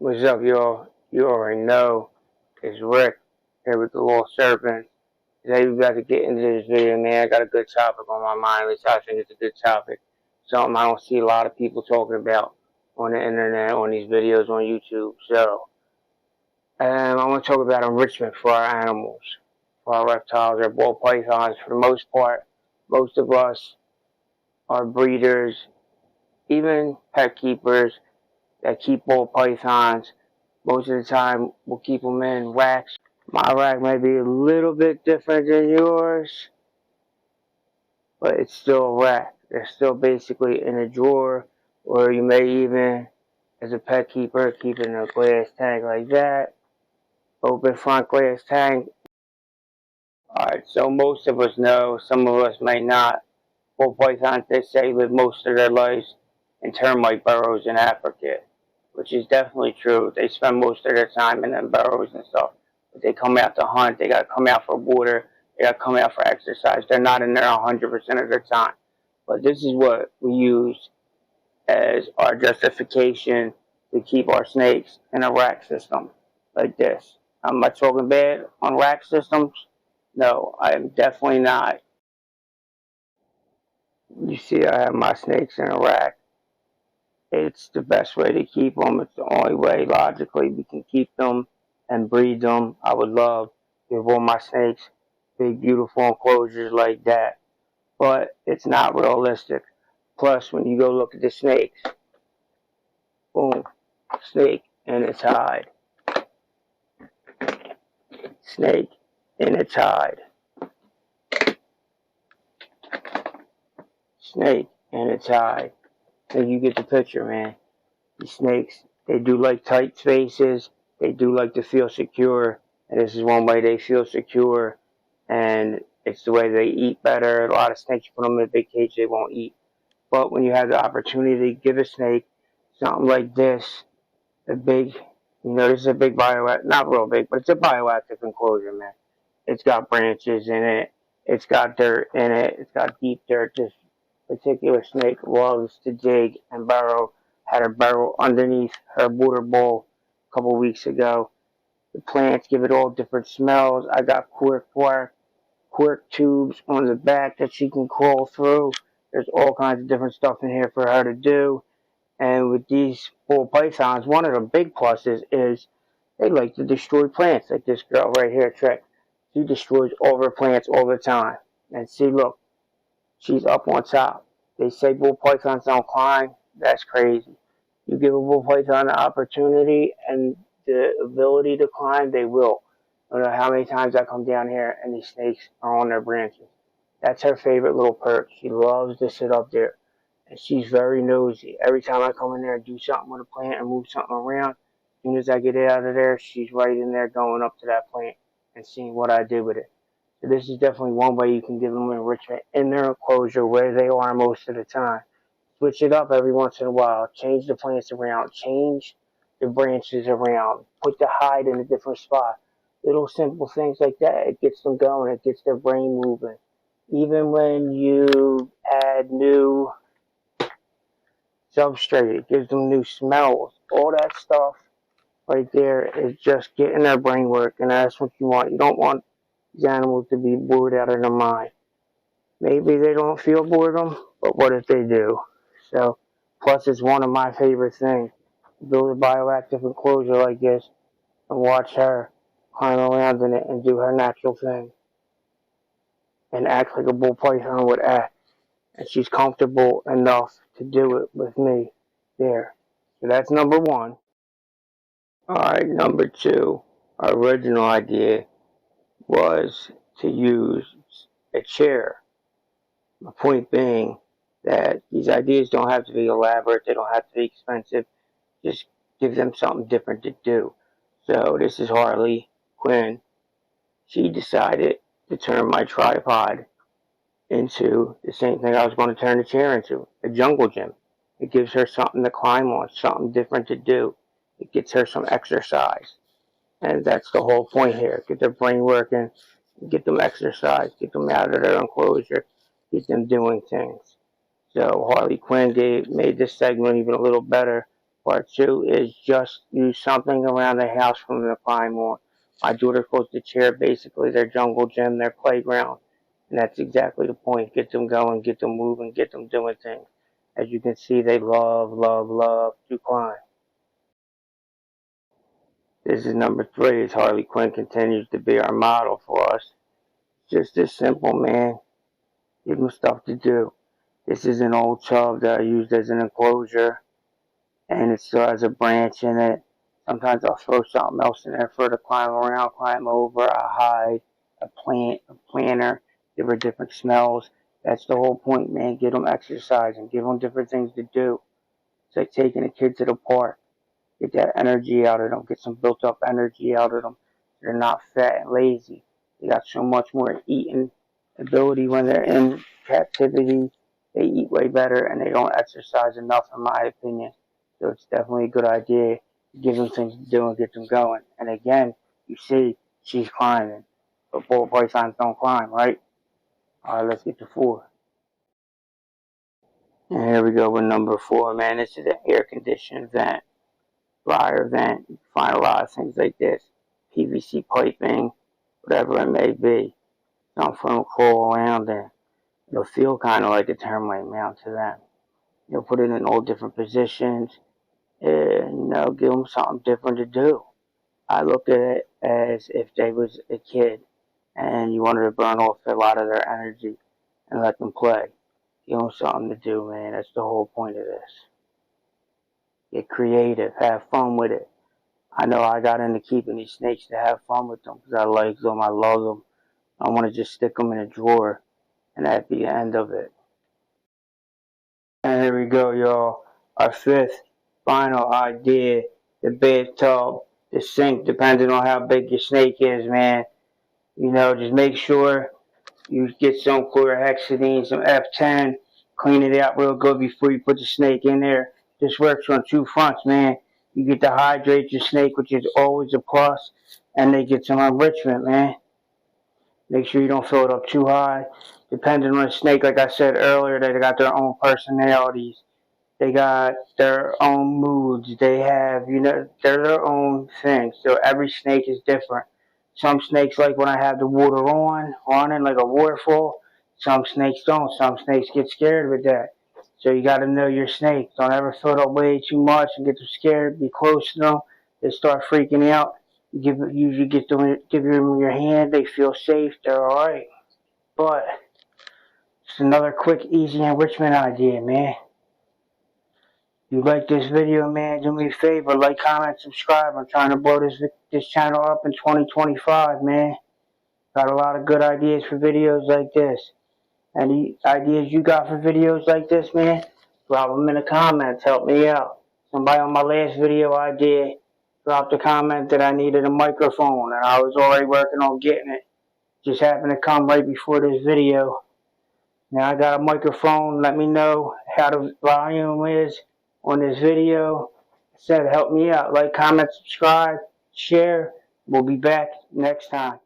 What's up, y'all? You already know it's Rick here with the little serpent. Today we got to get into this video, man. I got a good topic on my mind. At least I think it's a good topic. Something I don't see a lot of people talking about on the internet, on these videos on YouTube. So, I want to talk about enrichment for our animals, for our reptiles, our ball pythons. For the most part, most of us are breeders, even pet keepers that keep ball pythons. Most of the time, we'll keep them in racks. My rack may be a little bit different than yours, but it's still a rack. They're still basically in a drawer, or you may even, as a pet keeper, keep it in a glass tank like that. Open front glass tank. Alright, so most of us know, some of us may not. Ball pythons, they say, live most of their lives in termite burrows in Africa, which is definitely true. They spend most of their time in them burrows and stuff. But they come out to hunt. They got to come out for water. They got to come out for exercise. They're not in there 100% of their time. But this is what we use as our justification to keep our snakes in a rack system like this. Am I talking bad on rack systems? No, I am definitely not. You see, I have my snakes in a rack. It's the best way to keep them. It's the only way, logically, we can keep them and breed them. I would love to give all my snakes big, beautiful enclosures like that. But it's not realistic. Plus, when you go look at the snakes, boom, snake in its hide. Snake in its hide. Snake in its hide. So you get the picture, man. These snakes, they do like tight spaces. They do like to feel secure. And this is one way they feel secure. And it's the way they eat better. A lot of snakes, you put them in a big cage, they won't eat. But when you have the opportunity to give a snake something like this, a big, this is a big bioactive, not real big, but it's a bioactive enclosure, man. It's got branches in it. It's got dirt in it. It's got deep dirt. This particular snake loves to dig and burrow. Had her burrow underneath her water bowl a couple weeks ago. The plants give it all different smells. I got quirk tubes on the back that she can crawl through. There's all kinds of different stuff in here for her to do. And with these ball pythons, one of the big pluses is they like to destroy plants, like this girl right here, Trick. She destroys all her plants all the time. And see, look, she's up on top. They say ball pythons don't climb. That's crazy. You give a ball python the opportunity and the ability to climb, they will. I don't know how many times I come down here and these snakes are on their branches. That's her favorite little perch. She loves to sit up there. And she's very nosy. Every time I come in there and do something with a plant and move something around, as soon as I get out of there, she's right in there going up to that plant and seeing what I did with it. So this is definitely one way you can give them enrichment in their enclosure where they are most of the time. Switch it up every once in a while. Change the plants around. Change the branches around. Put the hide in a different spot. Little simple things like that. It gets them going. It gets their brain moving. Even when you add new substrate, it gives them new smells. All that stuff right there is just getting their brain working. And that's what you want. You don't want these animals to be bored out of their mind. Maybe they don't feel boredom, but what if they do? So, plus it's one of my favorite things. Build a bioactive enclosure like this and watch her climb around in it and do her natural thing. And act like a ball python would act. And she's comfortable enough to do it with me there. So that's number one. Alright, number two. Our original idea was to use a chair. My point being that these ideas don't have to be elaborate, they don't have to be expensive. Just give them something different to do. So this is Harley Quinn. She decided to turn my tripod into the same thing I was going to turn the chair into, a jungle gym. It gives her something to climb on, something different to do. It gets her some exercise. And that's the whole point here. Get their brain working, get them exercise, get them out of their enclosure, get them doing things. So Harley Quinn made this segment even a little better Part two is just use something around the house for them to climb on. My daughter calls the chair basically their jungle gym, their playground. And that's exactly the point. Get them going, get them moving, get them doing things. As you can see, they love to climb. This is number three, as Harley Quinn continues to be our model for us. Just this simple, man. Give them stuff to do. This is an old tub that I used as an enclosure, and it still has a branch in it. Sometimes I'll throw something else in there for her to climb around, climb over, a hide, a plant, a planter, give her different smells. That's the whole point, man. Get them exercise and give them different things to do. It's like taking a kid to the park. Get that energy out of them. Get some built up energy out of them. They're not fat and lazy. They got so much more eating ability when they're in captivity. They eat way better and they don't exercise enough, in my opinion. So it's definitely a good idea to give them things to do and get them going. And again, you see, she's climbing. But bull pythons don't climb, right? Alright, let's get to four. And here we go with number four, man. This is an air conditioned vent. Dryer vent. You can find a lot of things like this. PVC piping, whatever it may be. Something for them to crawl around in. It'll feel kind of like a termite mound to them. You'll put it in all different positions and, give them something different to do. I look at it as if they was a kid and you wanted to burn off a lot of their energy and let them play. Give them something to do, man. That's the whole point of this. Get creative. Have fun with it. I know I got into keeping these snakes to have fun with them because I like them. I love them. I want to just stick them in a drawer and that'd be the end of it. And here we go, y'all. Our fifth final idea, the bathtub, the sink, depending on how big your snake is, man. Just make sure you get some chlorhexidine, some F10, clean it out real good before you put the snake in there. This works on two fronts, man. You get to hydrate your snake, which is always a plus, and they get some enrichment, man. Make sure you don't fill it up too high. Depending on the snake, like I said earlier, they got their own personalities. They got their own moods. They have, they're their own thing. So every snake is different. Some snakes like when I have the water running like a waterfall. Some snakes don't. Some snakes get scared with that. So you got to know your snake. Don't ever fill it up way too much and get them scared. Be close to them. They start freaking out. Usually give them your hand. They feel safe. They're all right. But it's another quick, easy enrichment idea, man. If you like this video, man, do me a favor, like, comment, subscribe. I'm trying to blow this channel up in 2025, man. Got a lot of good ideas for videos like this. Any ideas you got for videos like this, man? Drop them in the comments. Help me out. Somebody on my last video idea dropped a comment that I needed a microphone, and I was already working on getting it. Just happened to come right before this video. Now I got a microphone. Let me know how the volume is on this video. I said help me out. Like, comment, subscribe, share. We'll be back next time.